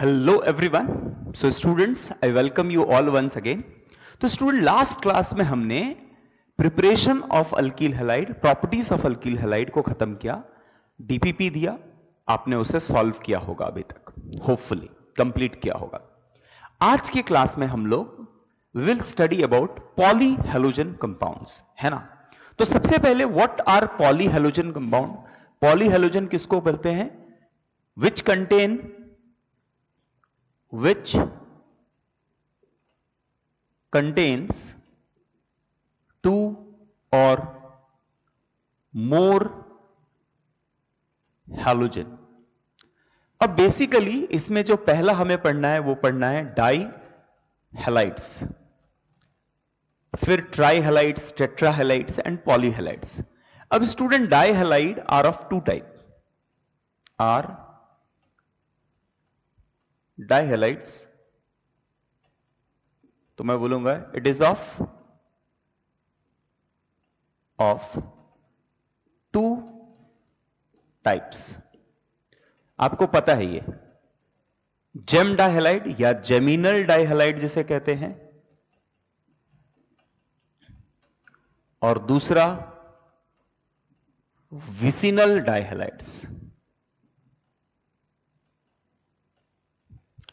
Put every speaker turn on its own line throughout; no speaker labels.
Hello everyone. So students, I welcome you all once again. तो student last class में हमने preparation of alkyl halide, properties of alkyl halide को खत्म किया, DPP दिया, आपने उसे सॉल्व किया होगा अभी तक, होपफुली कंप्लीट किया होगा। आज की क्लास में हम लोग will study about polyhalogen compounds, है ना। तो सबसे पहले what are polyhalogen compound? Polyhalogen किसको बोलते हैं? Which contain which contains two or more halogen। अब बेसिकली इसमें जो पहला हमें पढ़ना है वो पढ़ना है डाई हैलाइड्स, फिर trihalides, tetrahalides and polyhalides. अब student dihalide are of two type, are dihalides, तो मैं बोलूंगा it is of two types. आपको पता है ये जेम डाइहैलाइड या जेमिनल डाइहैलाइड जिसे कहते हैं, और दूसरा vicinal dihalides.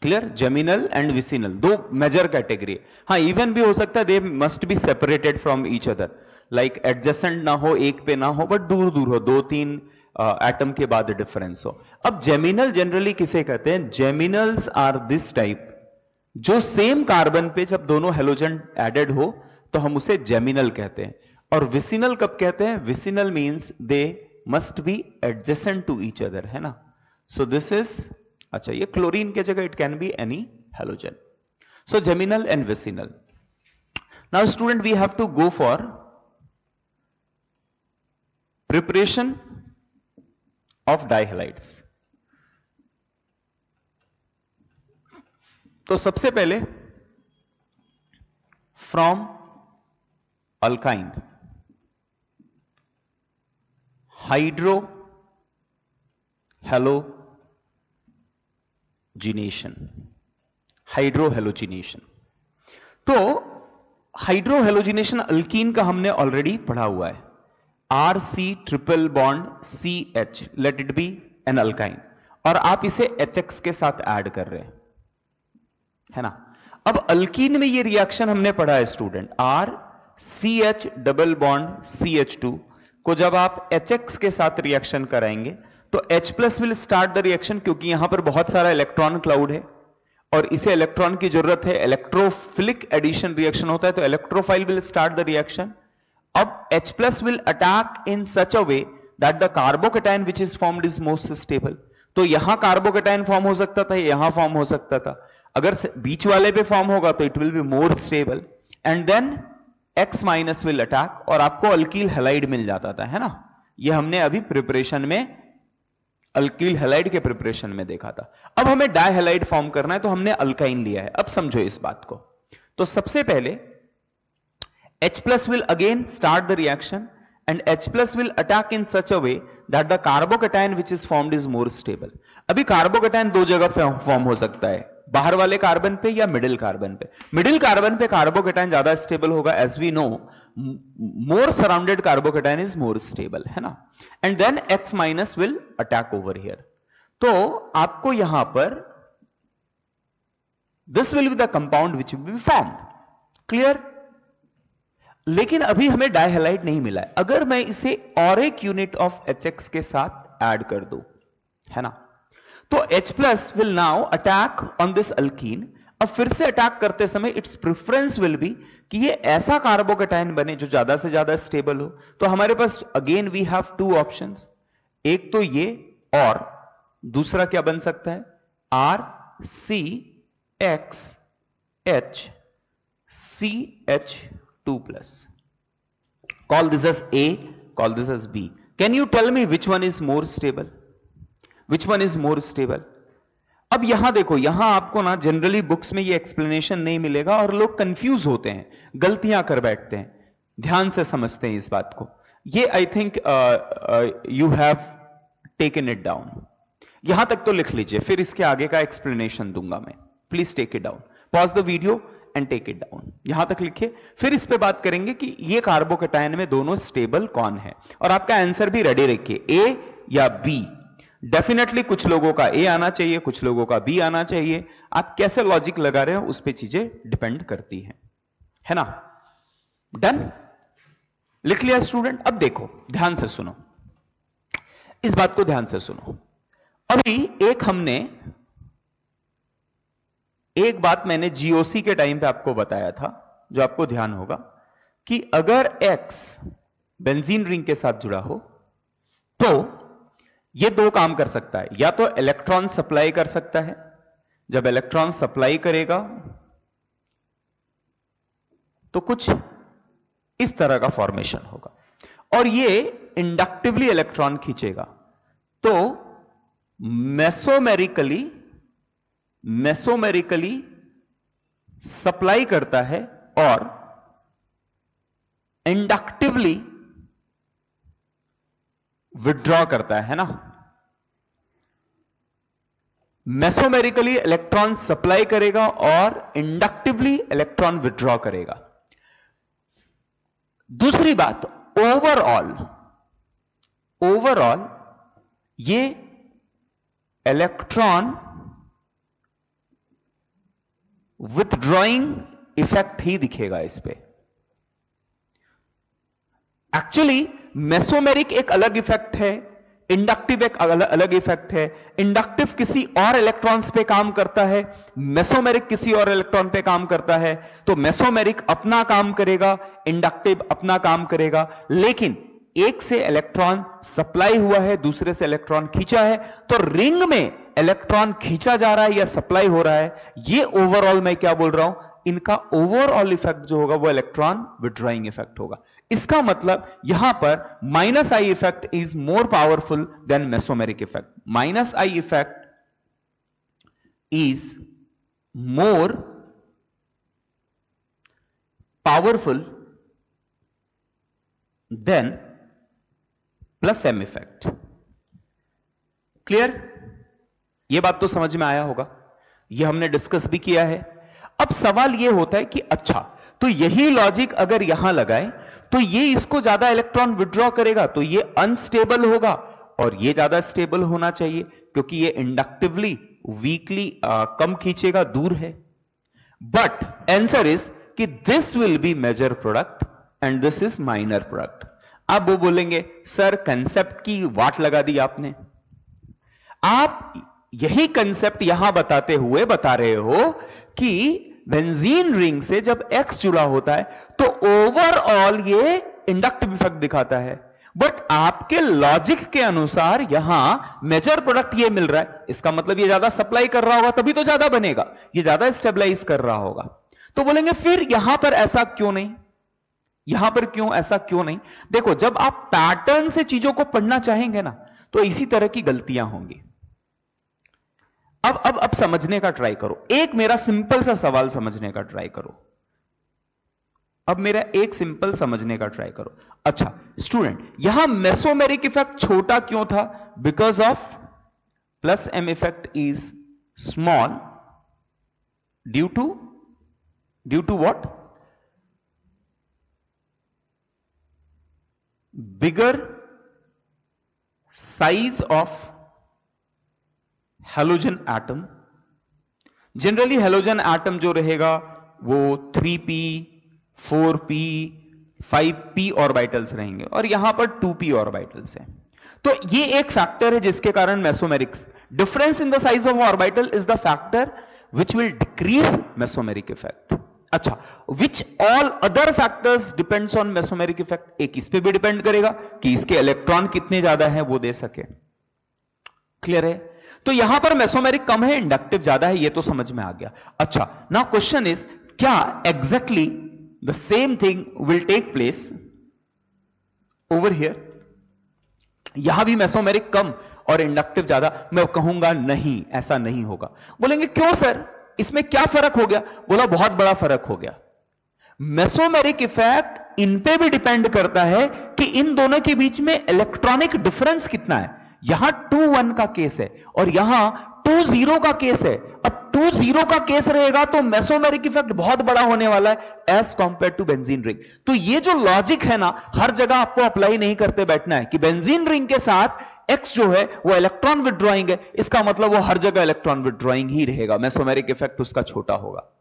Clear? Geminal and vicinal दो मेजर कैटेगरी। हाँ, इवन भी हो सकता है they must be separated from each other, like adjacent ना हो, एक पे ना हो, बट दूर दूर हो, दो तीन एटम के बाद डिफरेंस हो। अब जेमिनल जनरली किसे कहते हैं? जेमिनल्स आर दिस टाइप जो सेम कार्बन पे जब दोनों हेलोजन एडेड हो तो हम उसे जेमिनल कहते हैं। और विसिनल कब कहते हैं? Vicinal means they must be adjacent to each other, है ना। सो दिस इज, अच्छा ये क्लोरीन के जगह it can be any halogen. So geminal and vicinal. Now student we have to go for preparation of dihalides. तो सबसे पहले from alkyne hydrohalogenation, hydrohalogenation. तो हाइड्रोहेलोजिनेशन अल्कीन का हमने ऑलरेडी पढ़ा हुआ है, R C triple bond C H, let it be an alkyne, और आप इसे HX के साथ ऐड कर रहे हैं, है ना। अब अल्कीन में ये रिएक्शन हमने पढ़ा है student, R C H double bond CH2 को जब आप HX के साथ रिएक्शन कराएंगे तो H plus will start the reaction, क्योंकि यहां पर बहुत सारा इलेक्ट्रॉन क्लाउड है और इसे इलेक्ट्रॉन की जरूरत है, इलेक्ट्रोफिलिक एडिशन रिएक्शन होता है, तो electrophile will start the reaction. अब H plus will attack in such a way that the carbocation which is formed is most stable. तो यहां कार्बोकेटाइन फॉर्म हो सकता था, यहां फॉर्म हो सकता था, अगर बीच वाले पे फॉर्म होगा तो it will be more stable, and then X minus will attack और आपको अल्कील हैलाइड मिल जाता था, है ना। ये हमने अभी प्रिपरेशन में अल्कील हैलाइड के प्रिपरेशन में देखा था। अब हमें डाइहैलाइड फॉर्म करना है तो हमने अल्काइन लिया है। अब समझो इस बात को, तो सबसे पहले H plus will again start the reaction and H plus will attack in such a way that the carbocation which is formed is more stable। अभी कार्बोकेटाइन दो जगह पे फॉर्म हो सकता है, बाहर वाले कार्बन पे या मिडिल कार्बन पे। मिडिल कार्बन पे कार्बोकेटाइन ज्यादा स्टेबल होगा, as we know more surrounded carbocation is more stable, है ना। And then X minus will attack over here. तो आपको यहां पर this will be the compound which will be formed. Clear? लेकिन अभी हमें डाइहैलाइड नहीं मिला है। अगर मैं इसे और एक यूनिट ऑफ HX के साथ ऐड कर दूं, है ना, तो H plus will now attack on this alkyne. अब फिर से अटैक करते समय इट्स प्रेफरेंस विल बी कि ये ऐसा कार्बोकेटाइन बने जो ज्यादा से ज्यादा स्टेबल हो। तो हमारे पास again we have two options, एक तो ये और दूसरा क्या बन सकता है? RCXH CH2 plus. Call this as A, call this as B. Can you tell me which one is more stable? Which one is more stable? अब यहां देखो, यहां आपको ना जनरली बुक्स में ये एक्सप्लेनेशन नहीं मिलेगा और लोग कंफ्यूज होते हैं, गलतियां कर बैठते हैं। ध्यान से समझते हैं इस बात को। ये I think you have taken it down. यहां तक तो लिख लीजिए, फिर इसके आगे का एक्सप्लेनेशन दूंगा मैं। Please take it down, pause the video and take it down. यहां तक लिखिए, फिर इस पे बात करेंगे कि ये कार्बोकैटायन में दोनों स्टेबल कौन है, और आपका आंसर भी रेडी रखिए, ए या बी। डेफिनेटली कुछ लोगों का ए आना चाहिए, कुछ लोगों का बी आना चाहिए। आप कैसे लॉजिक लगा रहे हो उस पे चीजें डिपेंड करती हैं, है ना। डन, लिख लिया स्टूडेंट। अब देखो, ध्यान से सुनो, इस बात को ध्यान से सुनो। अभी एक बात मैंने जीओसी के टाइम पे आपको बताया था, जो आपको ध्यान होगा, कि अगर X बेंजीन रिंग के साथ जुड़ा हो तो यह दो काम कर सकता है। या तो इलेक्ट्रॉन सप्लाई कर सकता है, जब इलेक्ट्रॉन सप्लाई करेगा तो कुछ इस तरह का फॉर्मेशन होगा, और यह इंडक्टिवली इलेक्ट्रॉन खींचेगा, तो मेसोमेरिकली सप्लाई करता है और इंडक्टिवली विड्रॉ करता है ना। मेसोमेरिकली इलेक्ट्रॉन सप्लाई करेगा और इंडक्टिवली इलेक्ट्रॉन विड्रॉ करेगा। दूसरी बात, ओवरऑल ये इलेक्ट्रॉन विथड्रॉइंग इफेक्ट ही दिखेगा इस पे। एक्चुअली मेसोमेरिक एक अलग इफेक्ट है, इंडक्टिव एक अलग इफेक्ट है। इंडक्टिव किसी और इलेक्ट्रॉन्स पे काम करता है, मेसोमेरिक किसी और इलेक्ट्रॉन पे काम करता है। तो मेसोमेरिक अपना काम करेगा, इंडक्टिव अपना काम करेगा। लेकिन एक से इलेक्ट्रॉन सप्लाई हुआ है, दूसरे से इलेक्ट्रॉन खींचा है, तो रिंग में इलेक्ट्रॉन खींचा जा रहा है या सप्लाई हो रहा है। ये ओवरऑल मैं क्या बोल रहा हूं, इनका ओवरऑल इफेक्ट जो होगा वो इलेक्ट्रॉन विड्रॉइंग इफेक्ट होगा। इसका मतलब यहां पर minus I effect is more powerful than mesomeric effect. Minus I effect is more powerful than plus M effect. Clear? यह बात तो समझ में आया होगा, यह हमने डिस्कस भी किया है। अब सवाल यह होता है कि अच्छा, तो यही लॉजिक अगर यहां लगाए तो ये इसको ज्यादा इलेक्ट्रॉन विड्रॉ करेगा, तो ये अनस्टेबल होगा और ये ज्यादा स्टेबल होना चाहिए, क्योंकि ये इंडक्टिवली वीकली कम खींचेगा, दूर है। बट आंसर इज कि this will be major product and this is minor product. अब वो बोलेंगे सर कंसेप्ट की वाट लगा दी आपने। आप यही कंसेप्ट यहां बताते हुए बता रहे हो कि बेंजीन रिंग से जब X जुड़ा होता है तो ओवरऑल ये इंडक्टिव इफेक्ट दिखाता है, बट आपके लॉजिक के अनुसार यहां मेजर प्रोडक्ट ये मिल रहा है। इसका मतलब ये ज्यादा सप्लाई कर रहा होगा तभी तो ज्यादा बनेगा, ये ज्यादा स्टेबलाइज कर रहा होगा। तो बोलेंगे फिर यहां पर ऐसा क्यों नहीं, यहां पर क्यों ऐसा क्यों नहीं। देखो, जब आप पैटर्न से चीजों को पढ़ना चाहेंगे ना तो इसी तरह की गलतियां होंगी। अब समझने का ट्राई करो, एक मेरा सिंपल सा सवाल समझने का ट्राई करो। अब मेरा एक सिंपल समझने का ट्राई करो। अच्छा स्टूडेंट, यहां मेसोमेरिक इफेक्ट छोटा क्यों था? Because of plus M effect is small due to what? Bigger size of halogen atom. Generally halogen atom जो रहेगा वो 3p 4p 5p ऑर्बिटल्स रहेंगे और यहां पर 2p ऑर्बिटल्स हैं। तो ये एक फैक्टर है जिसके कारण mesomeric difference in the size of orbital is the factor which will decrease mesomeric effect. अच्छा, which all other factors depends on mesomeric effect? एक इस पे भी डिपेंड करेगा कि इसके इलेक्ट्रॉन कितने ज्यादा है वो दे सके। क्लियर है? तो यहां पर मेसोमेरिक कम है, इंडक्टिव ज्यादा है, ये तो समझ में आ गया। अच्छा, नाउ क्वेश्चन इज, क्या exactly the same thing will take place over here? यहां भी मेसोमेरिक कम और इंडक्टिव ज्यादा? मैं कहूंगा नहीं, ऐसा नहीं होगा। बोलेंगे क्यों सर, इसमें क्या फर्क हो गया? बोला बहुत बड़ा फर्क हो गया। मेसोमेरिक इफेक्ट इन पे भी डिपेंड करता है कि इन दोनों के बीच में इलेक्ट्रॉनिक डिफरेंस कितना है। यहां 2-1 का केस है और यहां 2-0 का केस है। अब 2-0 का केस रहेगा तो मेसोमेरिक इफेक्ट बहुत बड़ा होने वाला है as compare to benzene ring. तो ये जो लॉजिक है ना, हर जगह आपको अप्लाई नहीं करते बैठना है कि बेंजीन रिंग के साथ X जो है वो इलेक्ट्रॉन विड्रॉइंग है, इसका मतलब वो हर जगह इलेक्ट्रॉन विड्रॉइंग ही रहेगा, मेसोमेरिक इफेक्ट उसका छोटा होगा।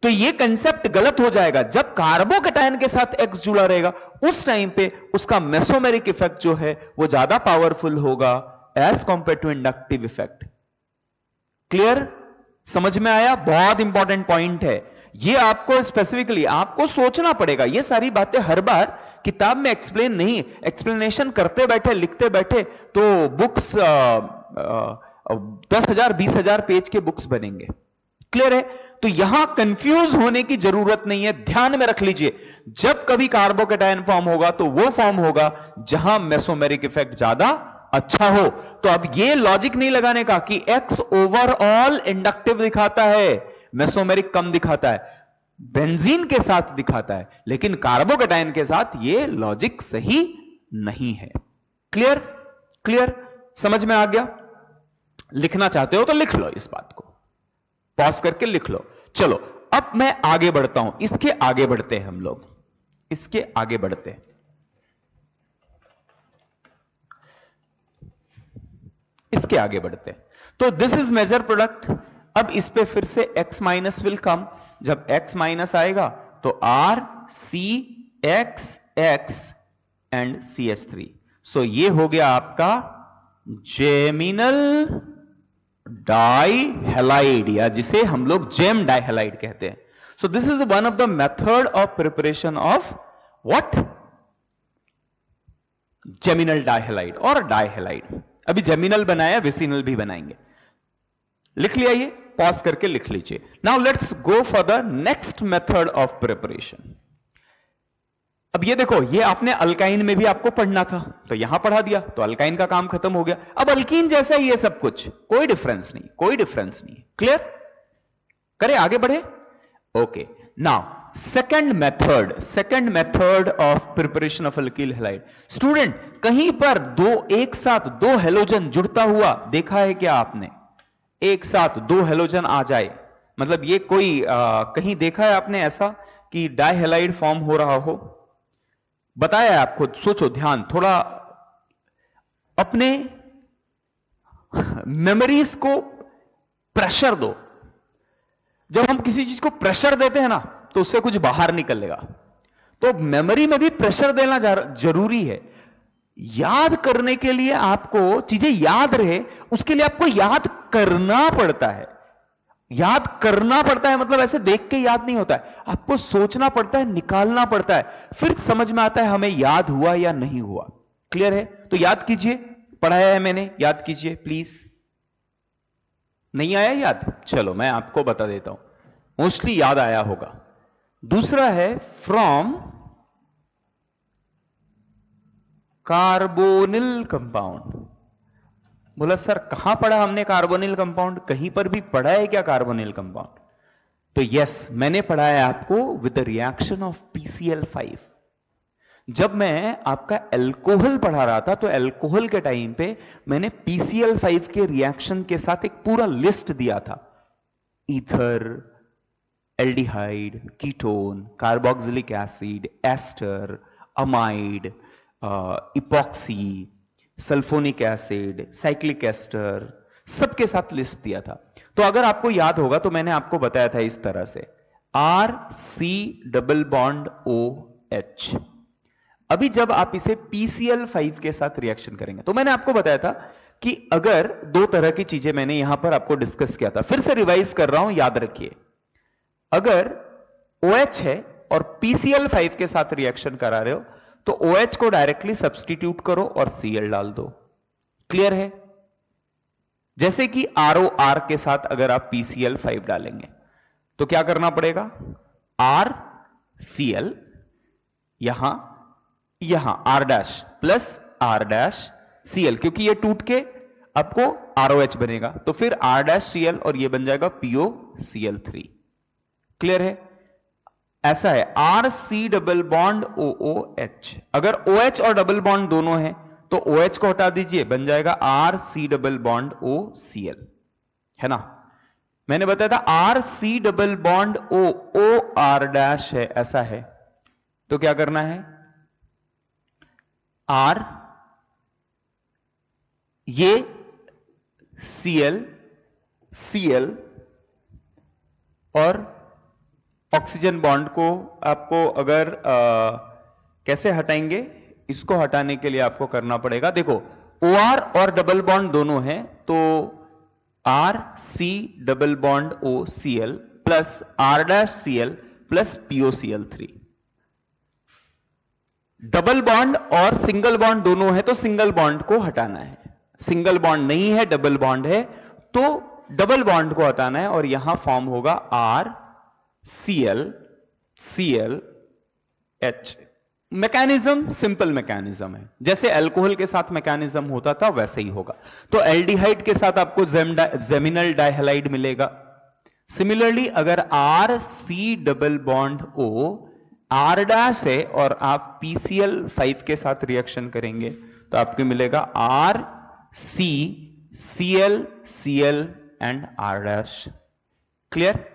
तो ये कंसेप्ट गलत हो जाएगा। जब कार्बोकैटायन के साथ X जुड़ा रहेगा उस टाइम पे उसका मेसोमेरिक इफेक्ट जो है वो ज्यादा पावरफुल होगा as compare to inductive effect. Clear? समझ में आया? बहुत इंपॉर्टेंट पॉइंट है ये, आपको स्पेसिफिकली आपको सोचना पड़ेगा। ये सारी बातें हर बार किताब में एक्सप्लेन नहीं, एक्सप्लेनेशन करते बैठे लिखते बैठे तो बुक्स 10,000 20,000 पेज के बुक्स बनेंगे। क्लियर है? तो यहां कंफ्यूज होने की जरूरत नहीं है, ध्यान में रख लीजिए। जब कभी कार्बोकैटायन फॉर्म होगा तो वो फॉर्म होगा जहां मेसोमेरिक इफेक्ट ज्यादा अच्छा हो। तो अब ये लॉजिक नहीं लगाने का कि X ओवरऑल इंडक्टिव दिखाता है, मेसोमेरिक कम दिखाता है, बेंजीन के साथ दिखाता है, लेकिन कार्बोकैटायन के साथ ये लॉजिक सही नहीं है। क्लियर? क्लियर? समझ में आ गया? लिखना चाहते हो तो लिख लो, इस बात को पॉज करके लिख लो। चलो अब मैं आगे बढ़ता हूं, इसके आगे बढ़ते हैं हम लोग, इसके आगे बढ़ते हैं, इसके आगे बढ़ते हैं। तो दिस इज मेजर प्रोडक्ट। अब इस पे फिर से X माइनस विल कम। जब X माइनस आएगा तो R C X X and CH3। सो ये हो गया आपका जेमिनल डाइहैलाइड, या जिसे हम लोग जेम डाइहैलाइड कहते हैं। So this is one of the method of preparation of what? Geminal dihalide और डाइहैलाइड। अभी जेमिनल बनाया, विसिनल भी बनाएंगे। लिख लिया, ये पॉज करके लिख लीजिए। Now let's go for the next method of preparation. अब ये देखो, ये आपने अल्काइन में भी आपको पढ़ना था तो यहां पढ़ा दिया, तो अल्काइन का काम खत्म हो गया। अब अल्कीन जैसा ही है सब कुछ, कोई डिफरेंस नहीं, कोई डिफरेंस नहीं। क्लियर? करें, आगे बढ़े? Okay, now second method of preparation of alkyl halide. Student, कहीं पर एक साथ दो हेलोजन जुड़ता हुआ देखा है क्या आपने? एक साथ दो हेलोजन आ जाए, मतलब ये कोई कहीं देखा है आपने ऐसा कि डाइहैलाइड फॉर्म हो रहा हो? बताया है आपको, सोचो, ध्यान थोड़ा अपने मेमोरीज को प्रेशर दो। जब हम किसी चीज को प्रेशर देते हैं ना तो उससे कुछ बाहर निकलेगा। तो मेमोरी में भी प्रेशर देना जरूरी है। याद करने के लिए आपको चीजें याद रहे, उसके लिए आपको याद करना पड़ता है। याद करना पड़ता है मतलब ऐसे देख के याद नहीं होता है, आपको सोचना पड़ता है, निकालना पड़ता है, फिर समझ में आता है हमें याद हुआ या नहीं हुआ। क्लियर है? तो याद कीजिए, पढ़ाया है मैंने, याद कीजिए प्लीज। नहीं आया याद? चलो मैं आपको बता देता हूं, मोस्टली याद आया होगा। दूसरा है फ्रॉम कार्बोनिल कंपाउंड। बोला सर कहां पढ़ा हमने कार्बोनिल कंपाउंड? कहीं पर भी पढ़ा है क्या कार्बोनिल कंपाउंड? तो यस, मैंने पढ़ा है आपको with the reaction of PCl5। जब मैं आपका एल्कोहल पढ़ा रहा था तो एल्कोहल के टाइम पे मैंने PCl5 के रिएक्शन के साथ एक पूरा लिस्ट दिया था। Ether, aldehyde, ketone, carboxylic acid, ester, amide, epoxy, sulphonic acid, cyclic ester, सबके साथ लिस्ट दिया था। तो अगर आपको याद होगा तो मैंने आपको बताया था इस तरह से RC डबल बॉन्ड OH। अभी जब आप इसे PCl5 के साथ रिएक्शन करेंगे तो मैंने आपको बताया था कि अगर दो तरह की चीजें मैंने यहां पर आपको डिस्कस किया था, फिर से रिवाइज कर रहा हूं, याद रखिए। अगर OH है और PCl5 के साथ रिएक्शन करा रहे हो तो OH को डायरेक्टली सब्स्टिट्यूट करो और Cl डाल दो। क्लियर है? जैसे कि ROR के साथ अगर आप PCl5 डालेंगे तो क्या करना पड़ेगा? RCl, यहां R dash plus R dash Cl, क्योंकि ये टूट के आपको ROH बनेगा, तो फिर R डैश Cl और ये बन जाएगा POCl3। क्लियर है? ऐसा है RC डबल बॉन्ड OOH। अगर OH और डबल बॉन्ड दोनों है तो OH को हटा दीजिए, बन जाएगा RC डबल बॉन्ड OCl, है ना। मैंने बताया था RC double bond OR dash है, ऐसा है, तो क्या करना है, R ये Cl और ऑक्सीजन बॉन्ड को आपको अगर कैसे हटाएंगे, इसको हटाने के लिए आपको करना पड़ेगा, देखो OR और डबल बॉन्ड दोनों हैं, तो RC double bond OCl plus R dash Cl plus POCl3। Double bond और सिंगल बॉन्ड दोनों है, तो सिंगल बॉन्ड को हटाना है, सिंगल बॉन्ड नहीं है, डबल बॉन्ड है, तो डबल बॉन्ड को हटाना है, और यहां फॉर्म होगा RCl मैकेनिज्म सिंपल मैकेनिज्म है, जैसे अल्कोहल के साथ मैकेनिज्म होता था वैसे ही होगा। तो एल्डिहाइड के साथ आपको जेमिनल डाइहैलाइड मिलेगा। सिमिलरली अगर RC double bond O R dash है और आप PCl5 के साथ रिएक्शन करेंगे तो आपको मिलेगा RCCl and R dash. Clear.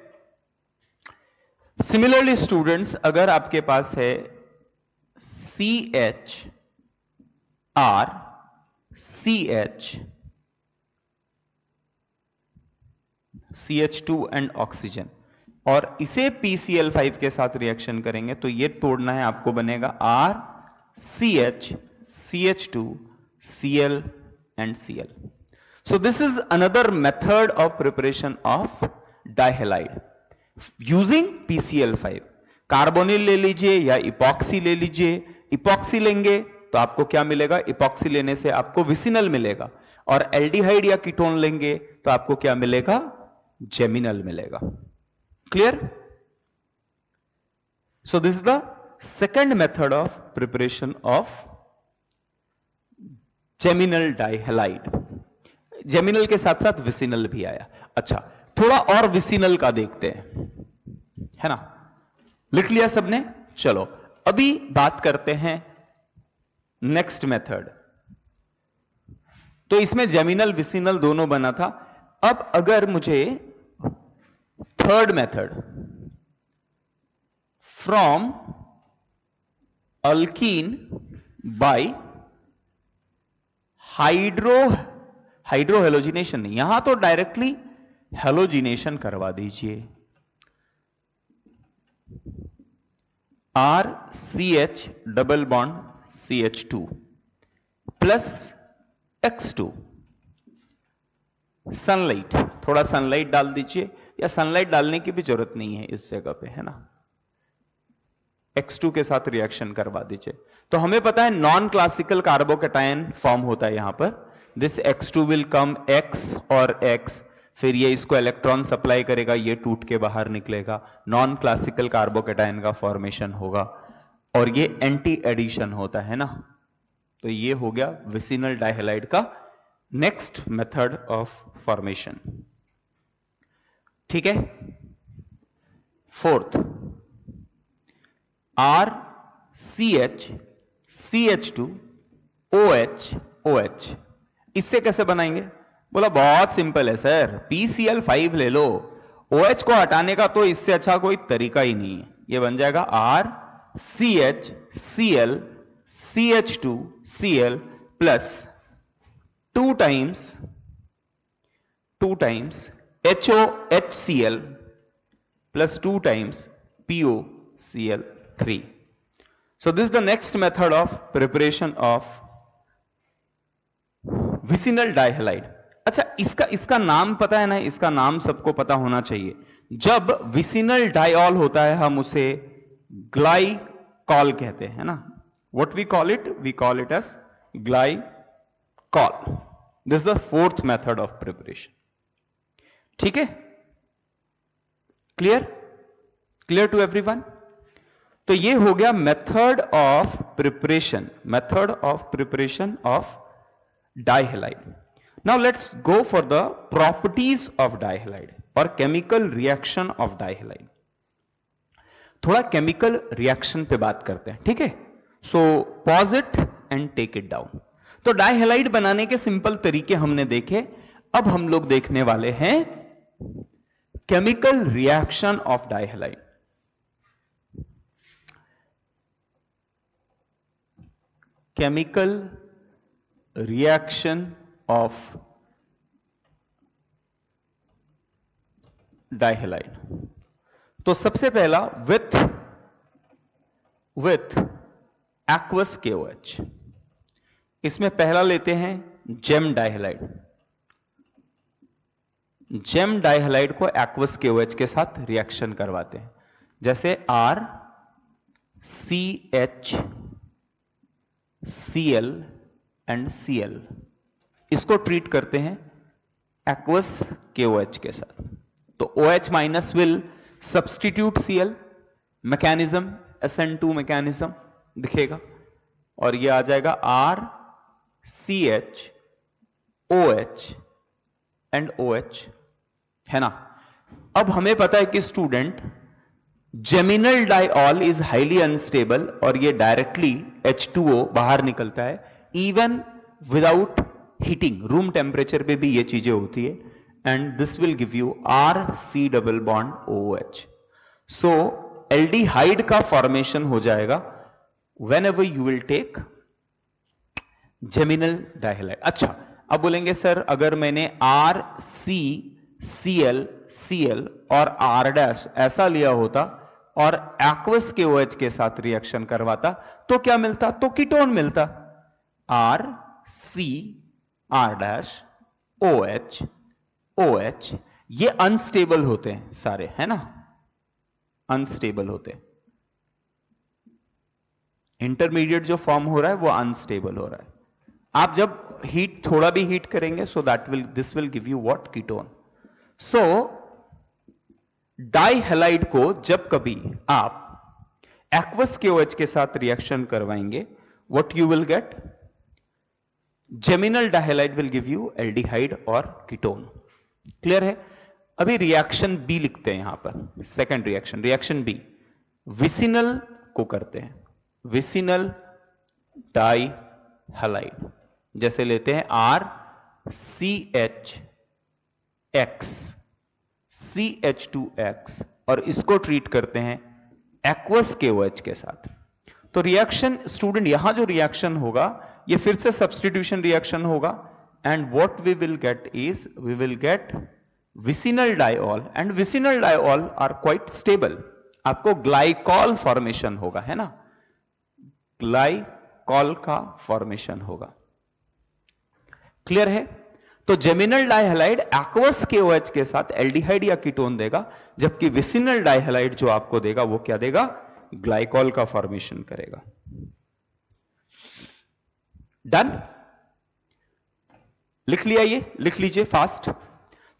Similarly students, अगर आपके पास है CHR CH2 एंड ऑक्सीजन, और इसे PCl5 के साथ रिएक्शन करेंगे तो ये तोड़ना है आपको, बनेगा RCH CH2 Cl and Cl. So this is another method of preparation of dihalide using PCl5. Carbonyl ले लीजिए या इपॉक्सी ले लीजिए, इपॉक्सी लेंगे तो आपको क्या मिलेगा, इपॉक्सी लेने से आपको विसिनल मिलेगा, और एल्डिहाइड या कीटोन लेंगे तो आपको क्या मिलेगा, जेमिनल मिलेगा। Clear. So this is the second method of preparation of geminal dihalide. Geminal के साथ साथ विसिनल भी आया। अच्छा, थोड़ा और विसिनल का देखते हैं, है ना। लिख लिया सबने, चलो अभी बात करते हैं नेक्स्ट मेथड। तो इसमें जेमिनल विसिनल दोनों बना था। अब अगर मुझे third method, from alkene by hydrohalogenation, नहीं, यहां तो डायरेक्टली हेलोजिनेशन करवा दीजिए। RCH double bond CH2 plus X2, sunlight, थोड़ा सनलाइट डाल दीजिए, या सनलाइट डालने की भी जरूरत नहीं है इस जगह पे, है ना। X2 के साथ रिएक्शन करवा दीजिए। तो हमें पता है नॉन क्लासिकल कार्बोकैटायन फॉर्म होता है यहां पर। This X2 will come X और X, फिर ये इसको इलेक्ट्रॉन सप्लाई करेगा, ये टूट के बाहर निकलेगा, नॉन क्लासिकल कार्बोकैटायन का फॉर्मेशन होगा, और ये एंटी एडिशन होता है ना। तो ये हो गया विसिनल डाइहैलाइड का नेक्स्ट मेथड ऑफ फॉर्मेशन। ठीक है। फोर्थ, RCH CH2 OH, इससे कैसे बनाएंगे? बोला बहुत सिंपल है सर, PCl5 ले लो, OH को हटाने का तो इससे अच्छा कोई तरीका ही नहीं है। ये बन जाएगा RCH Cl CH2 Cl plus 2 times HOHCl plus 2 times POCl3. So this is the next method of preparation of vicinal dihalide. अच्छा, इसका नाम पता है ना, इसका नाम सबको पता होना चाहिए। जब विसिनल डाइऑल होता है हम उसे ग्लाइकॉल कहते हैं ना। What we call it as glycol. This is the fourth method of preparation. ठीक है, क्लियर टू एवरीवन। तो ये हो गया method of preparation of dihalide. Now let's go for the properties of dihalide और केमिकल रिएक्शन ऑफ डाइहैलाइड। थोड़ा chemical reaction पे बात करते हैं, ठीक है। So pause it and take it down. तो डाइहैलाइड बनाने के सिंपल तरीके हमने देखे। अब हम लोग देखने वाले हैं chemical reaction of dihalide. Chemical reaction of dihalide. तो सबसे पहला विथ एक्वस KOH। इसमें पहला लेते हैं जेम डाइहैलाइड। जेम डाइहैलाइड को एक्वस KOH के साथ रिएक्शन करवाते हैं, जैसे RCH Cl एंड Cl। इसको ट्रीट करते हैं एक्वस KOH के साथ। तो OH minus will substitute Cl, mechanism SN2 mechanism दिखेगा, और ये आ जाएगा RCH OH एंड OH, है ना। अब हमें पता है कि student geminal diol is highly unstable, और ये डायरेक्टली H2O बाहर निकलता है even without heating. Room temperature पे भी ये चीजें होती है, and this will give you RC double bond OH। So aldehyde का फॉर्मेशन हो जाएगा whenever you will take geminal dihalide. अच्छा, अब बोलेंगे सर अगर मैंने RCCl और R' ऐसा लिया होता और एक्वस KOH के साथ रिएक्शन करवाता तो क्या मिलता? तो कीटोन मिलता। RCR' OH ये अनस्टेबल होते हैं सारे, है ना, अनस्टेबल होते हैं। इंटरमीडिएट जो फॉर्म हो रहा है वो अनस्टेबल हो रहा है। आप जब हीट थोड़ा भी हीट करेंगे so this will give you what? Ketone. सो डाइहैलाइड को जब कभी आप एक्वस KOH के साथ रिएक्शन करवाएंगे, what you will get? Geminal dihalide will give you aldehyde और कीटोन। क्लियर है? अभी रिएक्शन बी लिखते हैं यहां पर, सेकंड रिएक्शन बी विसिनल को करते हैं, विसिनल डाइहैलाइड। जैसे लेते हैं RCHX और इसको ट्रीट करते हैं एक्वस KOH के साथ। तो रिएक्शन स्टूडेंट, यहां जो रिएक्शन होगा ये फिर से सब्स्टिट्यूशन रिएक्शन होगा, and what we will get is we will get vicinal diol, and vicinal diol are quite stable. आपको ग्लाइकॉल फॉर्मेशन होगा, है ना, ग्लाइकॉल का फॉर्मेशन होगा। क्लियर है? तो जेमिनल डाइहैलाइड एक्वस KOH के साथ एल्डिहाइड या कीटोन देगा, जबकि विसिनल डाइहैलाइड जो आपको देगा वो क्या देगा? ग्लाइकॉल का फॉर्मेशन करेगा। डन? लिख लिया? ये लिख लीजिए फास्ट।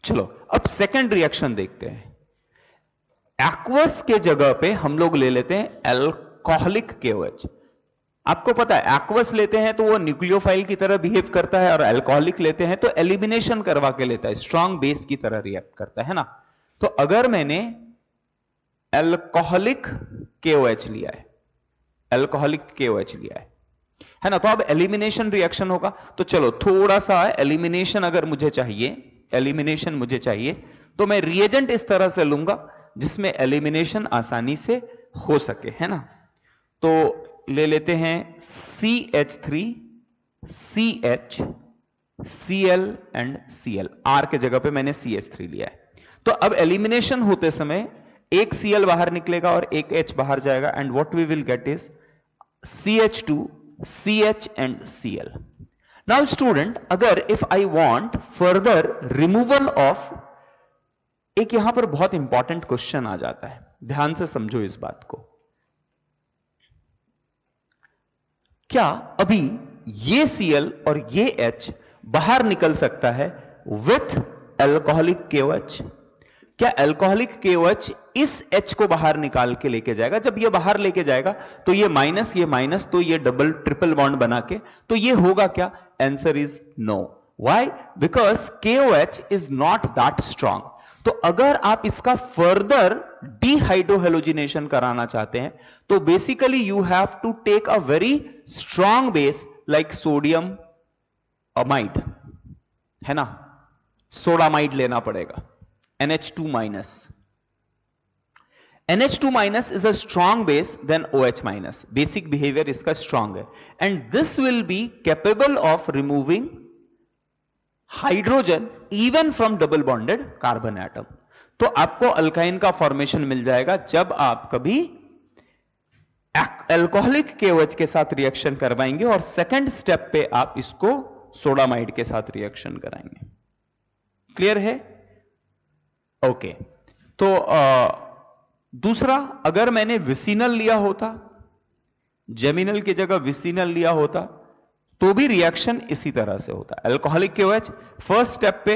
चलो अब सेकंड रिएक्शन देखते हैं। एक्वस के जगह पे हम लोग ले लेते हैं अल्कोहलिक KOH। आपको पता है एक्वस लेते हैं तो वो न्यूक्लियोफाइल की तरह बिहेव करता है, और अल्कोहलिक लेते हैं तो एलिमिनेशन करवा के लेता है, स्ट्रॉन्ग बेस की तरह रिएक्ट करता है ना। तो अगर मैंने अल्कोहलिक KOH लिया है, अल्कोहलिक KOH लिया है ना, तो अब एलिमिनेशन रिएक्शन होगा। तो चलो थोड़ा सा एलिमिनेशन अगर मुझे चाहिए, एलिमिनेशन मुझे चाहिए, तो मैं रिएजेंट इस तरह से लूंगा जिसमें एलिमिनेशन आसानी से हो सके, है ना। तो ले लेते हैं CH3 CH Cl and Cl। R के जगह पे मैंने CH3 लिया है। तो अब एलिमिनेशन होते समय एक Cl बाहर निकलेगा और एक H बाहर जाएगा, and what we will get is CH2 CH and Cl। Now student, अगर if I want further removal of, एक यहां पर बहुत इंपॉर्टेंट क्वेश्चन आ जाता है, ध्यान से समझो इस बात को। क्या अभी ये Cl और ये H बाहर निकल सकता है विथ अल्कोहलिक KOH? क्या अल्कोहलिक KOH इस H को बाहर निकाल के लेके जाएगा? जब ये बाहर लेके जाएगा तो ये माइनस तो ये डबल ट्रिपल बॉन्ड बना के, तो ये होगा क्या? Answer is no. Why? Because KOH is not that strong. तो अगर आप इसका फर्दर डिहाइड्रोहेलोजिनेशन कराना चाहते हैं तो basically you have to take a very strong base like sodium amide है ना, सोडामाइड लेना पड़ेगा, NH2 minus. NH2 minus is a strong base than OH minus. Basic behavior इसका strong है. And this will be capable of removing hydrogen even from double bonded carbon atom. तो आपको alkyne का formation मिल जाएगा जब आप कभी अल्कोहलिक KOH के साथ रिएक्शन करवाएंगे और सेकंड स्टेप पे आप इसको सोडामाइड के साथ रिएक्शन कराएंगे. क्लियर है? ओके. तो दूसरा, अगर मैंने विसिनल लिया होता, जेमिनल की जगह विसिनल लिया होता, तो भी रिएक्शन इसी तरह से होता. अल्कोहलिक KOH फर्स्ट स्टेप पे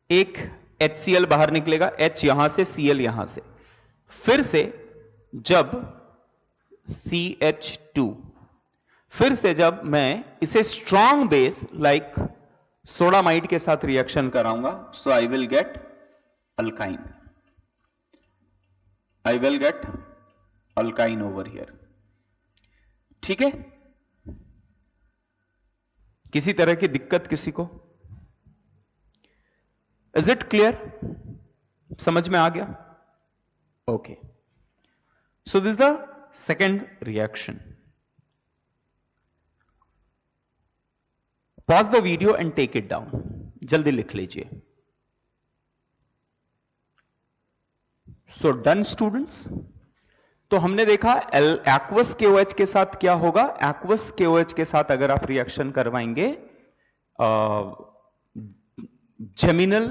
एक HCl बाहर निकलेगा, H यहां से, Cl यहां से, फिर से जब CH2, फिर से जब मैं इसे स्ट्रॉन्ग बेस लाइक सोडामाइड के साथ रिएक्शन कराऊंगा, so I will get alkyne. I will get alkyne over here. ठीक है? किसी तरह की दिक्कत किसी को? Is it clear? समझ में आ गया? Okay. So this the second reaction. Pause the video and take it down. जल्दी लिख लीजिए. So done students. तो हमने देखा एक्वस KOH के साथ क्या होगा. एक्वस KOH के साथ अगर आप रिएक्शन करवाएंगे जेमिनल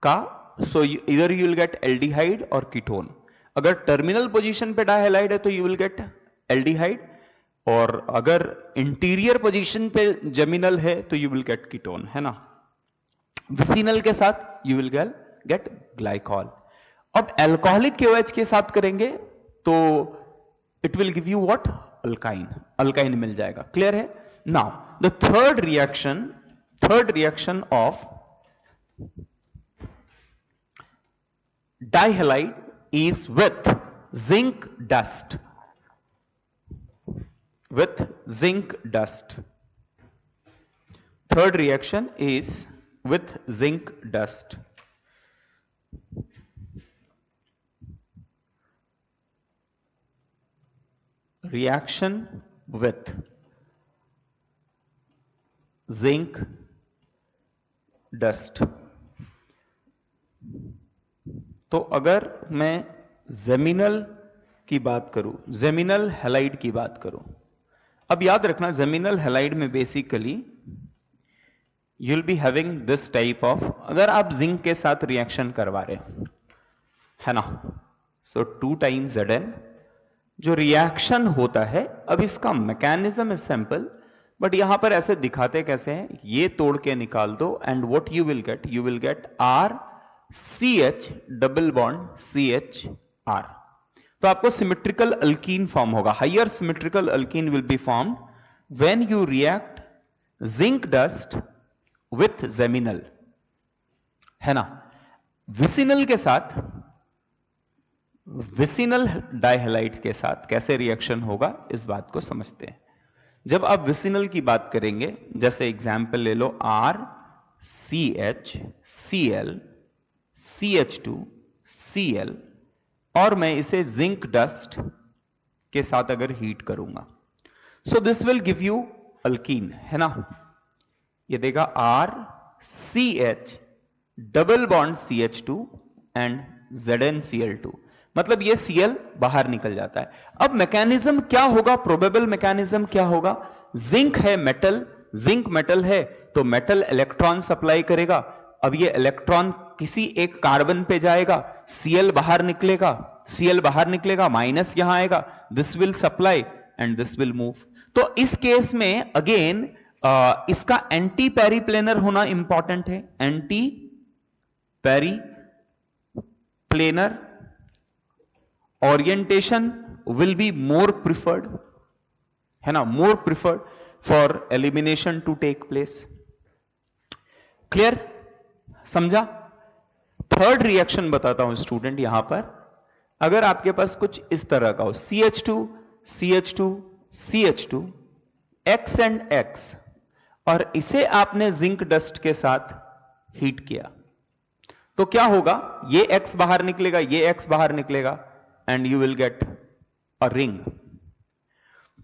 का, सो इधर यू विल गेट एल्डिहाइड और कीटोन. अगर टर्मिनल पोजीशन पे डायहाइलाइड है तो यू विल गेट एल्डिहाइड, और अगर इंटीरियर पोजीशन पे जेमिनल है तो यू विल गेट कीटोन, है ना. विसिनल के साथ यू विल गेट ग्लाइकॉल. अब अल्कोहलिक KOH के साथ करेंगे तो it will give you what? Alkyne. Alkyne मिल जाएगा. क्लियर है? Now the third reaction of dihalide is with zinc dust. With zinc dust. Third reaction is with zinc dust. Reaction with zinc dust. तो अगर मैं geminal की बात करूं, geminal halide की बात करूं, अब याद रखना जेमिनल हैलाइड में basically you will be having this type of, अगर आप जिंक के साथ रिएक्शन करवा रहे हो, है ना, सो 2 times Zn जो रिएक्शन होता है. अब इसका मैकेनिज्म इज सिंपल, बट यहां पर ऐसे दिखाते कैसे हैं, ये तोड़ के निकाल दो and what you will get are CH double bond CHR. तो आपको सिमेट्रिकल अल्कीन फॉर्म होगा. Higher symmetrical alkene will be formed when you react zinc dust with geminal, है ना. विसिनल के साथ, विसिनल डाइहैलाइड के साथ कैसे रिएक्शन होगा इस बात को समझते हैं. जब आप विसिनल की बात करेंगे, जैसे एग्जाम्पल ले लो RCH Cl CH2 Cl, और मैं इसे जिंक डस्ट के साथ अगर हीट करूंगा, सो this will give you alkyne, है ना. ये देगा RCH double bond CH2 and ZnCl2, मतलब ये Cl बाहर निकल जाता है. अब मैकेनिज्म क्या होगा, प्रोबेबल मैकेनिज्म क्या होगा, जिंक है मेटल, जिंक मेटल है तो मेटल इलेक्ट्रॉन सप्लाई करेगा. अब ये इलेक्ट्रॉन किसी एक कार्बन पे जाएगा, Cl बाहर निकलेगा, माइनस यहां आएगा, this will supply and this will move. तो इस केस में अगेन इसका एंटी पेरिप्लेनर होना इंपॉर्टेंट है. Anti periplanar orientation will be more preferred, है ना, more preferred for elimination to take place. Clear? समझा? थर्ड रिएक्शन बताता हूं स्टूडेंट. यहां पर अगर आपके पास कुछ इस तरह का हो, CH2 CH2 CH2 X and X, और इसे आपने जिंक डस्ट के साथ हीट किया, तो क्या होगा? ये X बाहर निकलेगा, ये X बाहर निकलेगा, and you will get a ring.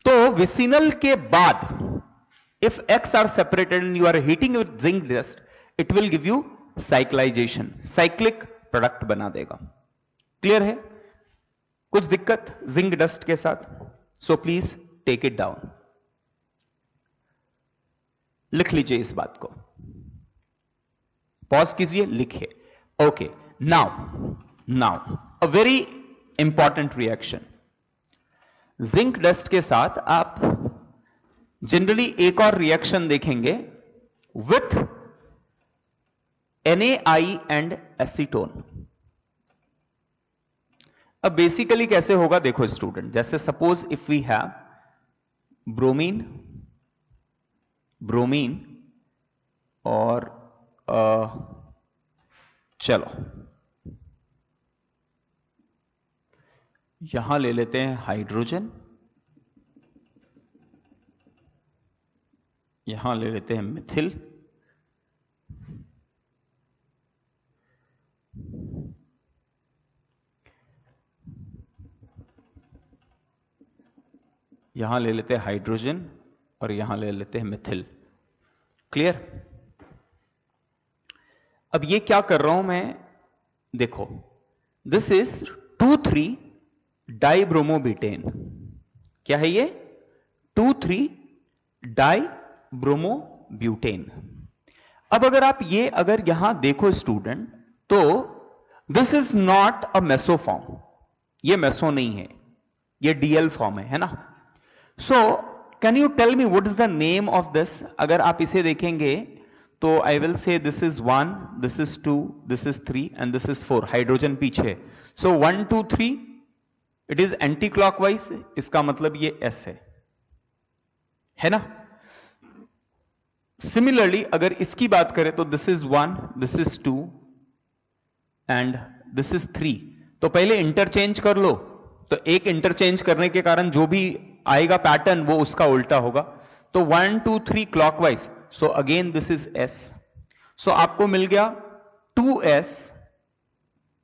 तो विसिनल के बाद if X are separated and you are heating with zinc dust, it will give you cyclization, cyclic product बना देगा। क्लियर है? कुछ दिक्कत जिंक डस्ट के साथ? So please take it down, लिख लीजिए इस बात को, पॉज कीजिए, लिखिए। Okay, now a very important reaction. Zinc dust के साथ आप जनरली एक और रिएक्शन देखेंगे विथ NaI एंड एसीटोन। अब बेसिकली कैसे होगा देखो स्टूडेंट, जैसे suppose if we have bromine और चलो यहां ले लेते हैं हाइड्रोजन, यहां ले लेते हैं मिथिल, यहां ले लेते हैं हाइड्रोजन, और यहां ले लेते हैं मिथिल। क्लियर? अब ये क्या कर रहा हूं मैं, देखो, दिस इज 2,3 डाइब्रोमोब्यूटेन। क्या है ये? 2,3 डाइब्रोमोब्यूटेन। अब अगर आप ये अगर यहां देखो स्टूडेंट, तो this is not a meso form, ये मेसो नहीं है, ये डीएल फॉर्म है ना? So can you tell me what is the name of this? अगर आप इसे देखेंगे तो I will say this is 1, this is 2, this is 3 and this is 4, hydrogen पीछे। So 1 2 3 it is anti clockwise, इसका मतलब ये S है ना? सिमिलरली अगर इसकी बात करें तो this is 1, this is 2 and this is 3, तो पहले इंटरचेंज कर लो, तो एक इंटरचेंज करने के कारण जो भी आएगा पैटर्न वो उसका उल्टा होगा। तो 1 2 3 clockwise, so again this is S, सो आपको मिल गया 2S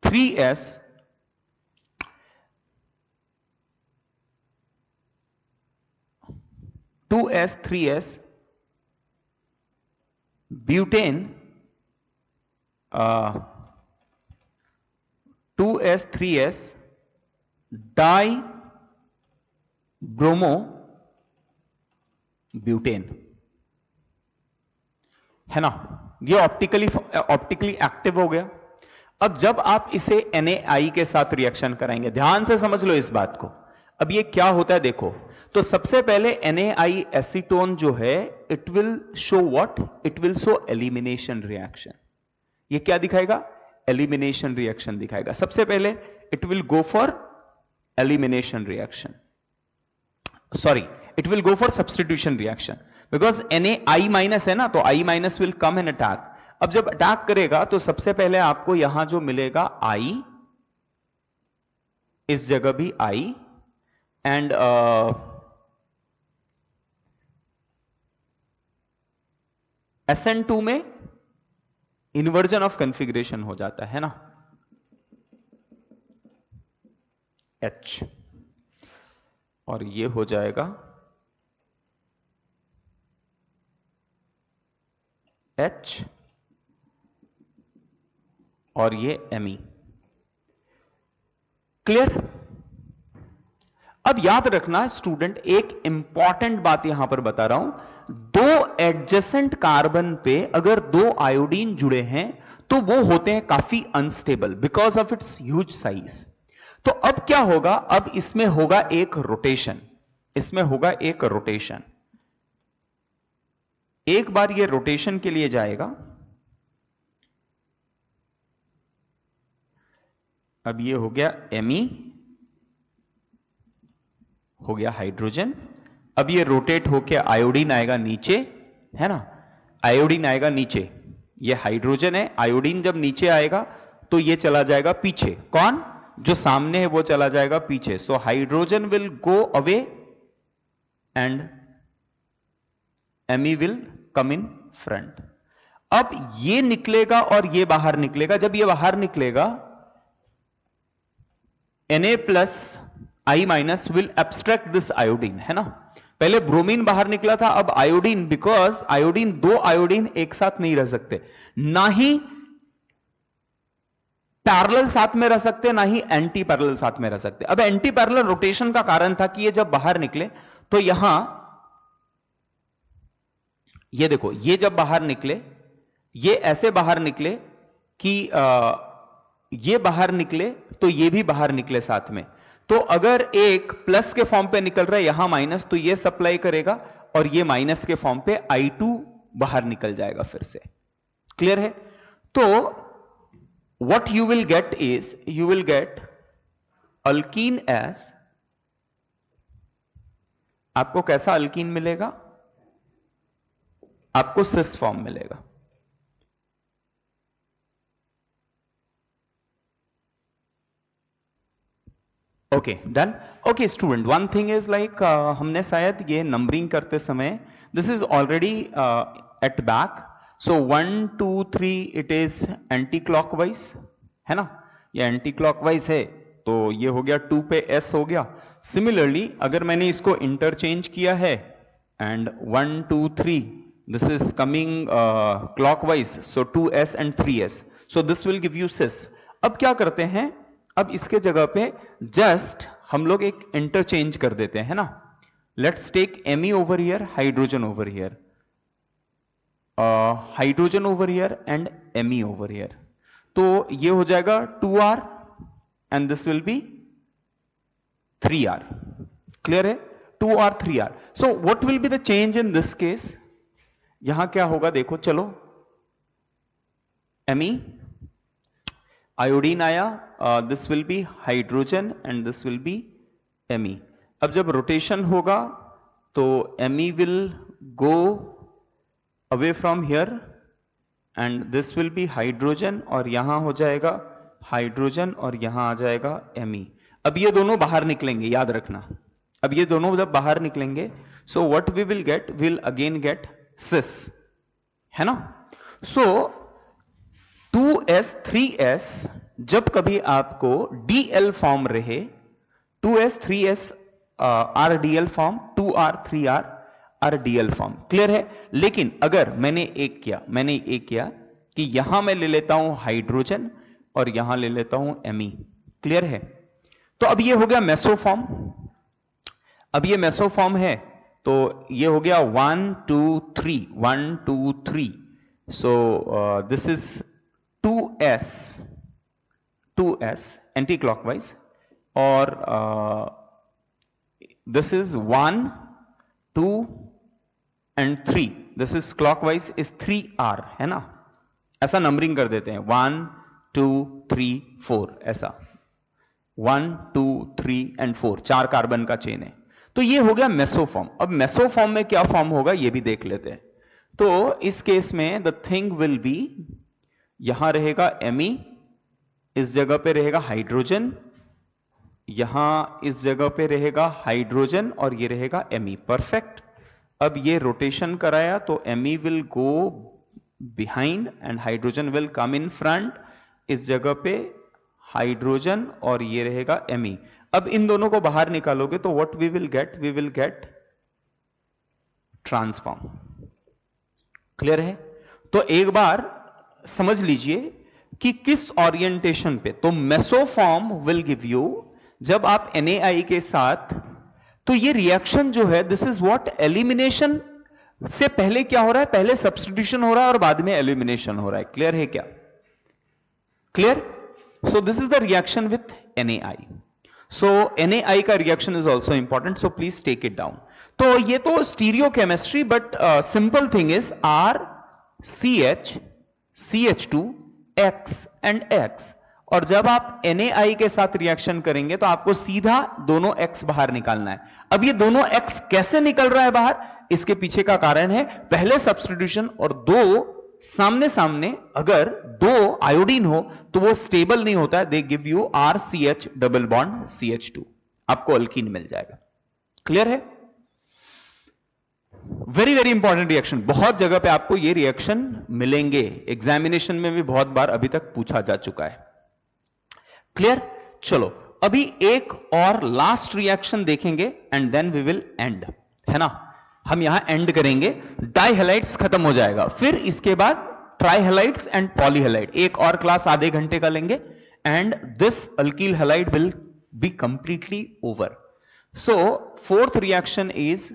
3S 2S 3S butane, 2S 3S die bromo butane, है ना? ये ऑप्टिकली एक्टिव हो गया। अब जब आप इसे NaI के साथ रिएक्शन कराएंगे, ध्यान से समझ लो इस बात को, अब ये क्या होता है देखो, तो सबसे पहले NaI एसीटोन जो है it will show what? It will show elimination reaction. ये क्या दिखाएगा? एलिमिनेशन रिएक्शन दिखाएगा। सबसे पहले it will go for elimination reaction, sorry it will go for substitution reaction, because NaI minus है ना, तो I minus will come in attack. अब जब अटैक करेगा तो सबसे पहले आपको यहां जो मिलेगा I, इस जगह भी I, एंड SN2 में इन्वर्जन ऑफ कॉन्फ़िगरेशन हो जाता है ना, H, और ये हो जाएगा H, और ये Me। क्लियर? अब याद रखना स्टूडेंट, एक इंपॉर्टेंट बात यहां पर बता रहा हूं, दो एडजेसेंट कार्बन पे अगर दो आयोडीन जुड़े हैं तो वो होते हैं काफी unstable because of its huge size. तो अब क्या होगा? अब इसमें होगा एक रोटेशन, इसमें होगा एक रोटेशन। एक बार ये रोटेशन के लिए जाएगा, अब ये हो गया Me, हो गया हाइड्रोजन, अब ये रोटेट होके आयोडीन आएगा नीचे, है ना? आयोडीन आएगा नीचे, ये हाइड्रोजन है, आयोडीन जब नीचे आएगा तो ये चला जाएगा पीछे। कौन? जो सामने है वो चला जाएगा पीछे, so hydrogen will go away and Me will come in front. अब ये निकलेगा और ये बाहर निकलेगा। जब ये बाहर निकलेगा Na plus I minus will abstract this iodine, है ना। पहले ब्रोमीन बाहर निकला था, अब आयोडीन, बिकॉज आयोडीन, दो आयोडीन एक साथ नहीं रह सकते, ना ही पैरेलल साथ में रह सकते, ना ही एंटी पैरेलल साथ में रह सकते। अब एंटी पैरेलल रोटेशन का कारण था कि ये जब बाहर निकले तो यहां ये देखो, ये जब बाहर निकले, ये ऐसे बाहर निकले कि ये बाहर निकले तो ये भी बाहर निकले साथ में। तो अगर एक प्लस के फॉर्म पे निकल रहा है, यहां माइनस, तो ये सप्लाई करेगा और ये माइनस के फॉर्म पे I2 बाहर निकल जाएगा फिर से। क्लियर है? तो what you will get is, you will get alkene as, आपको कैसा अल्कीन मिलेगा? आपको सिस फॉर्म मिलेगा। Okay, done. Okay student, one thing is like, हमने शायद ये नंबरिंग करते समय, this is already at back, so 1 2 3 it is anti clockwise, है ना। ये एंटी क्लॉकवाइज है, तो ये हो गया 2 पे S हो गया। सिमिलरली अगर मैंने इसको इंटरचेंज किया है and 1 2 3 this is coming clockwise, so 2S and 3S, so this will give you cis. अब क्या करते हैं, अब इसके जगह पे जस्ट हम लोग एक इंटरचेंज कर देते हैं, है ना। Let's take Me over here, hydrogen over here, hydrogen over here and Me over here, तो ये हो जाएगा 2R and this will be 3R। Clear है? 2R 3R। So what will be the change in this case? यहां क्या होगा देखो, चलो Me, आयोडीन आया, this will be hydrogen and this will be Me। अब जब रोटेशन होगा तो Me will go away from here and this will be hydrogen, और यहां हो जाएगा हाइड्रोजन और यहां आ जाएगा Me। अब ये दोनों बाहर निकलेंगे, याद रखना। अब ये दोनों जब बाहर निकलेंगे, so what we will get, will again get cis, है ना। सो 2S 3S जब कभी आपको DL फॉर्म रहे, 2S 3S are DL form, 2R 3R are DL form. Clear है? लेकिन अगर मैंने एक किया कि यहां मैं ले लेता हूं हाइड्रोजन और यहां ले लेता हूं Me। क्लियर है? तो अब ये हो गया मेसो फॉर्म। अब ये मेसो फॉर्म है, तो ये हो गया 1 2 3 1 2 3, so this is 2S anticlockwise, और this is 1 2 and 3, this is clockwise is 3R, है ना। ऐसा नंबरिंग कर देते हैं, 1 2 3 4, ऐसा 1 2 3 एंड 4, 4 कार्बन का चेन है। तो ये हो गया मेसोफॉर्म। अब मेसोफॉर्म में क्या फॉर्म होगा ये भी देख लेते हैं। तो इस केस में द थिंग विल बी, यहां रहेगा Me, इस जगह पे रहेगा हाइड्रोजन, यहां इस जगह पे रहेगा हाइड्रोजन और ये रहेगा Me। परफेक्ट। अब ये रोटेशन कराया तो Me will go behind and hydrogen will come in front, इस जगह पे हाइड्रोजन और ये रहेगा Me। अब इन दोनों को बाहर निकालोगे तो what we will get trans form. Clear है? तो एक बार समझ लीजिए कि किस ओरिएंटेशन पे, तो मेसोफॉर्म विल गिव यू, जब आप NaI के साथ, तो ये रिएक्शन जो है दिस इज व्हाट, एलिमिनेशन से पहले क्या हो रहा है, पहले सब्स्टिट्यूशन हो रहा है और बाद में एलिमिनेशन हो रहा है। क्लियर है क्या? Clear? So this is the reaction with NaI। So NaI का reaction is also important, so please take it down. तो ये तो stereochemistry, but simple thing is RCH CH2 X and X, और जब आप NaI के साथ reaction करेंगे तो आपको सीधा दोनों X बाहर निकालना है। अब ये दोनों X कैसे निकल रहा है बाहर, इसके पीछे का कारण है पहले सब्स्टिट्यूशन और 2 सामने सामने अगर दो आयोडीन हो तो वो स्टेबल नहीं होता है, they give you RCH double bond CH2, आपको अल्कीन मिल जाएगा। क्लियर है? वेरी वेरी इंपॉर्टेंट रिएक्शन, बहुत जगह पे आपको ये रिएक्शन मिलेंगे, एग्जामिनेशन में भी बहुत बार अभी तक पूछा जा चुका है। क्लियर? चलो अभी एक और लास्ट रिएक्शन देखेंगे and then we will end, है ना? हम यहां एंड करेंगे, डाइहैलाइड्स खत्म हो जाएगा, फिर इसके बाद ट्राइहैलाइड्स एंड पॉलीहैलाइड, एक और क्लास आधे घंटे का लेंगे and this alkyl halide will be completely over. So fourth reaction is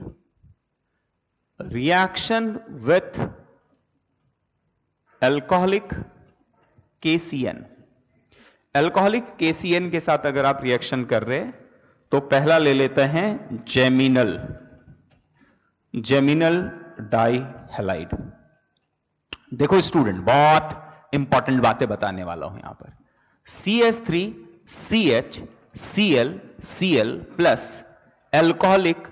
reaction with alcoholic KCN। Alcoholic KCN के साथ अगर आप रिएक्शन कर रहे हैं तो पहला ले लेते हैं जेमिनल डाइहैलाइड। देखो स्टूडेंट, बहुत इंपॉर्टेंट बातें बताने वाला हूं यहां पर। CH3 CH Cl Cl plus alcoholic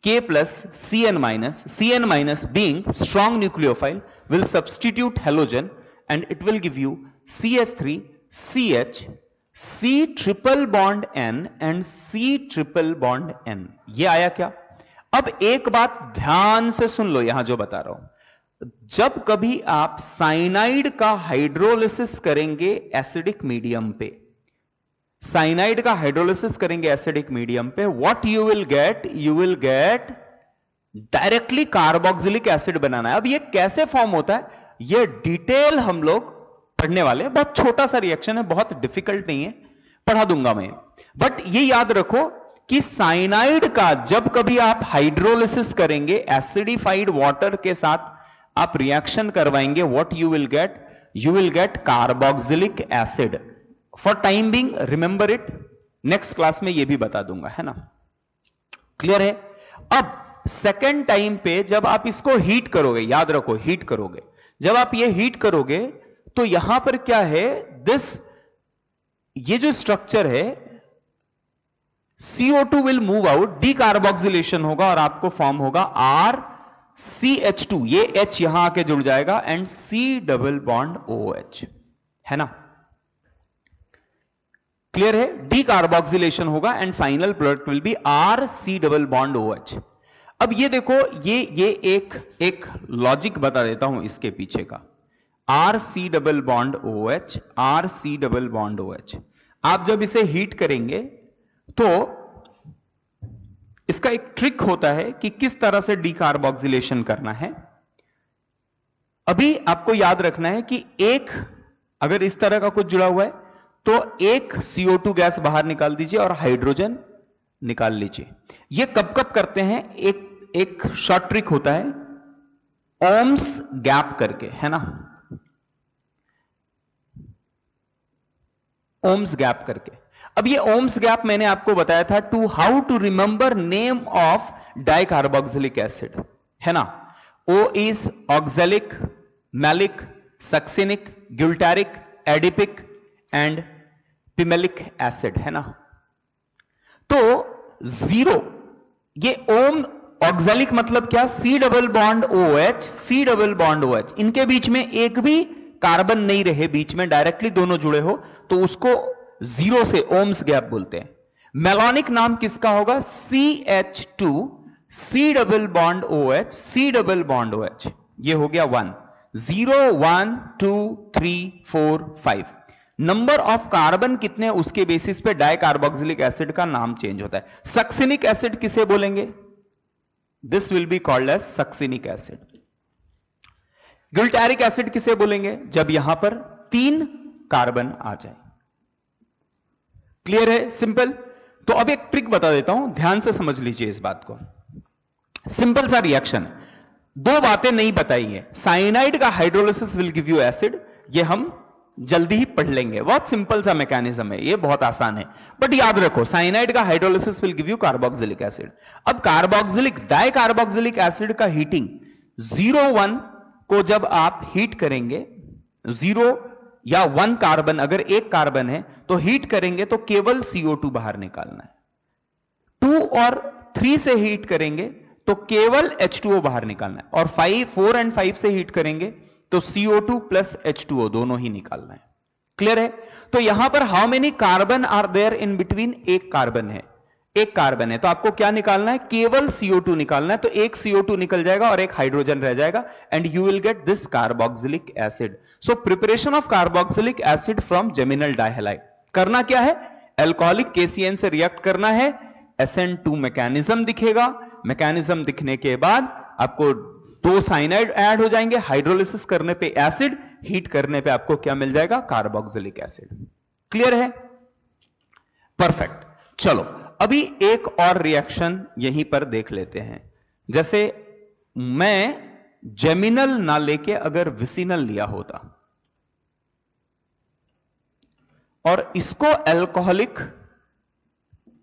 K plus Cn minus being strong nucleophile will substitute halogen and it will give you CH3 CH C triple bond N and C triple bond N। ये आया क्या? अब एक बात ध्यान से सुन लो, यहां जो बता रहा हूं, जब कभी आप साइनाइड का हाइड्रोलिसिस करेंगे एसिडिक मीडियम पे, साइनाइड का हाइड्रोलिसिस करेंगे एसिडिक मीडियम पे, what you will get directly carboxylic acid बनाना है। अब ये कैसे फॉर्म होता है ये डिटेल हम लोग पढ़ने वाले हैं, बहुत छोटा सा रिएक्शन है, बहुत डिफिकल्ट नहीं है, पढ़ा दूंगा मैं। बट ये याद रखो कि साइनाइड का जब कभी आप हाइड्रोलिसिस करेंगे एसिडिफाइड वाटर के साथ आप रिएक्शन करवाएंगे, what you will gate carboxylic acid. For time being remember it, next class में यह भी बता दूंगा, है ना? क्लियर है? अब सेकेंड टाइम पे जब आप इसको हीट करोगे, याद रखो हीट करोगे, जब आप ये हीट करोगे तो यहां पर क्या है, ये जो स्ट्रक्चर है CO2 will move out, decarboxylation होगा और आपको फॉर्म होगा RCH2, ये H यहां आके जुड़ जाएगा and C double bond OH, है ना? क्लियर है? डीकार्बोक्सिलेशन होगा and final product will be RC double bond OH। अब ये देखो, ये एक लॉजिक बता देता हूं इसके पीछे का, RC double bond OH, RC double bond OH। आप जब इसे हीट करेंगे तो इसका एक ट्रिक होता है कि किस तरह से डीकार्बोक्सिलेशन करना है। अभी आपको याद रखना है कि एक अगर इस तरह का कुछ जुड़ा हुआ है तो एक CO2 गैस बाहर निकाल दीजिए और हाइड्रोजन निकाल लीजिए। ये कब कब करते हैं, एक शॉर्ट ट्रिक होता है ओम्स गैप करके, है ना? ओम्स गैप करके। अब ये ओम्स गैप मैंने आपको बताया था how to remember name of dicarboxylic acid, है ना? O is oxalic, malic, succinic, glutaric, adipic and pimelic acid, है ना? तो 0, ये ओम ऑक्सैलिक मतलब क्या, C double bond OH, C double bond OH, इनके बीच में एक भी कार्बन नहीं रहे, बीच में डायरेक्टली दोनों जुड़े हो तो उसको 0 से ओम्स गैप बोलते हैं। मेलॉनिक नाम किसका होगा, CH2 C double bond OH, C double bond OH, ये हो गया 1, 0 1 2 3 4 5। नंबर ऑफ कार्बन कितने उसके बेसिस पे डाइकार्बोक्सिलिक एसिड का नाम चेंज होता है। सक्सिनिक एसिड किसे बोलेंगे, this will be called as succinic acid. Glutaric acid किसे बोलेंगे, जब यहां पर 3 कार्बन आ जाए। क्लियर है? सिंपल। तो अब एक ट्रिक बता देता हूं, ध्यान से समझ लीजिए इस बात को। सिंपल सा रिएक्शन, 2 बातें नहीं बताई है। साइनाइड का hydrolysis will give you acid, ये हम जल्दी ही पढ़ लेंगे, बहुत सिंपल सा मैकेनिज्म है, ये बहुत आसान है। बट याद रखो साइनाइड का hydrolysis will give you carboxylic acid. अब कार्बोक्सिलिक डाइकार्बोक्सिलिक एसिड का हीटिंग 0 1 को जब आप हीट करेंगे, 0 या 1 कार्बन, अगर एक कार्बन है तो हीट करेंगे तो केवल CO2 बाहर निकालना है। 2 और 3 से हीट करेंगे तो केवल H2O बाहर निकालना है, और 4 और 5 से हीट करेंगे तो CO2 प्लस H2O दोनों ही निकालना है। क्लियर है? तो यहां पर how many carbon are there in between, एक कार्बन है, एक कार्बन है, तो आपको क्या निकालना है, केवल CO2 निकालना है। तो एक CO2 निकल जाएगा और एक हाइड्रोजन रह जाएगा, and you will get this carboxylic acid. So preparation of carboxylic acid from geminal dihalide. करना क्या है, एल्कोहलिक KCN से रिएक्ट करना है, SN2 मैकेनिज्म दिखेगा, मैकेनिज्म दिखने के बाद आपको दो साइनाइड ऐड हो जाएंगे, हाइड्रोलिसिस करने पे एसिड, हीट करने पे आपको क्या मिल जाएगा, कार्बोक्सिलिक एसिड। क्लियर है? परफेक्ट। चलो अभी एक और रिएक्शन यहीं पर देख लेते हैं। जैसे मैं जेमिनल ना लेके अगर विसिनल लिया होता और इसको alcoholic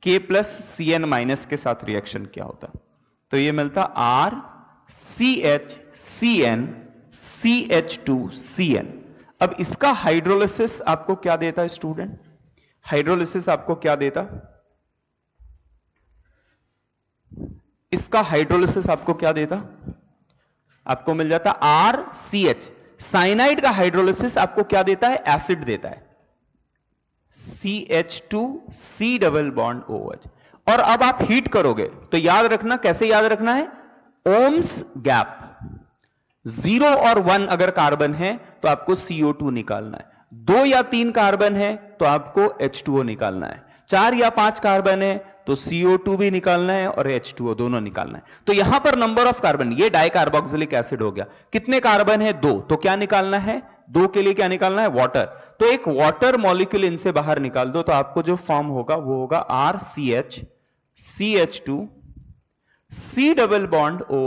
K plus CN minus के साथ रिएक्शन किया होता, तो ये मिलता RCH CN CH2 CN। अब इसका हाइड्रोलिसिस आपको क्या देता है स्टूडेंट, हाइड्रोलिसिस आपको क्या देता, इसका हाइड्रोलिसिस आपको क्या देता, आपको मिल जाता RCH। साइनाइड का हाइड्रोलिसिस आपको क्या देता है, एसिड देता है, CH2 C double bond OH। और अब आप हीट करोगे तो याद रखना, कैसे याद रखना है, ओम्स गैप, 0 और 1 अगर कार्बन है तो आपको CO2 निकालना है, 2 या 3 कार्बन है तो आपको H2O निकालना है, 4 या 5 कार्बन है तो CO2 भी निकालना है और H2O दोनों निकालना है। तो यहां पर नंबर ऑफ कार्बन, ये डाइकार्बोक्सिलिक एसिड हो गया, कितने कार्बन है, 2, तो क्या निकालना है, 2 के लिए क्या निकालना है, वाटर। तो एक वाटर मॉलिक्यूल इनसे बाहर निकाल दो, तो आपको जो फॉर्म होगा वो होगा RCH CH2 C double bond O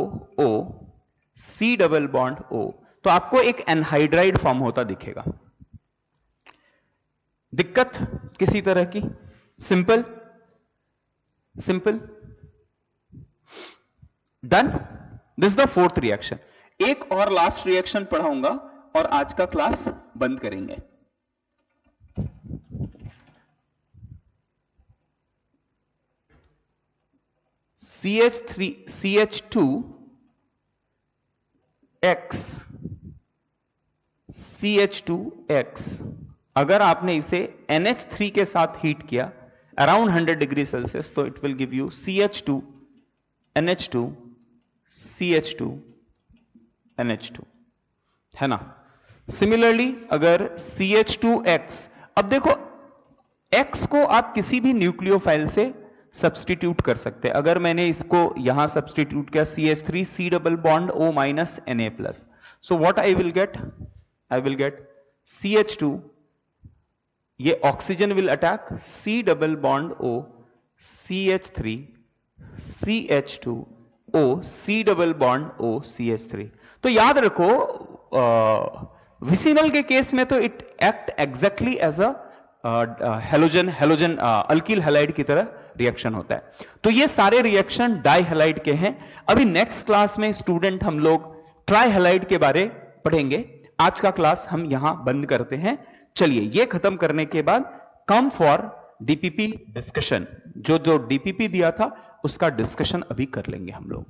C double bond O। तो आपको एक एनहाइड्राइड फॉर्म होता दिखेगा। दिक्कत किसी तरह की, simple simple, done. This is the fourth reaction. एक और लास्ट रिएक्शन पढ़ाऊंगा और आज का क्लास बंद करेंगे। CH2X अगर आपने इसे NH3 के साथ हीट किया अराउंड 100 डिग्री सेल्सियस, तो it will give you CH2 NH2 CH2 NH2, है ना। सिमिलरली अगर CH2X, अब देखो X को आप किसी भी न्यूक्लियोफाइल से सब्सटीट्यूट कर सकते हैं। अगर मैंने इसको यहां सब्सटीट्यूट किया CH3 C double bond O minus Na plus, so what I will gate CH2, ये oxygen will attack, C double bond O CH3 CH2 O C double bond O CH3। तो याद रखो विसिनल के case में तो it act exactly as a halogen alkyl halide की तरह reaction होता है। तो ये सारे रिएक्शन डाइहैलाइड के हैं। अभी नेक्स्ट क्लास में स्टूडेंट हम लोग ट्राइहैलाइड के बारे पढ़ेंगे। आज का क्लास हम यहां बंद करते हैं। चलिए ये खत्म करने के बाद कम फॉर DPP डिस्कशन, जो DPP दिया था उसका डिस्कशन अभी कर लेंगे हम लोग।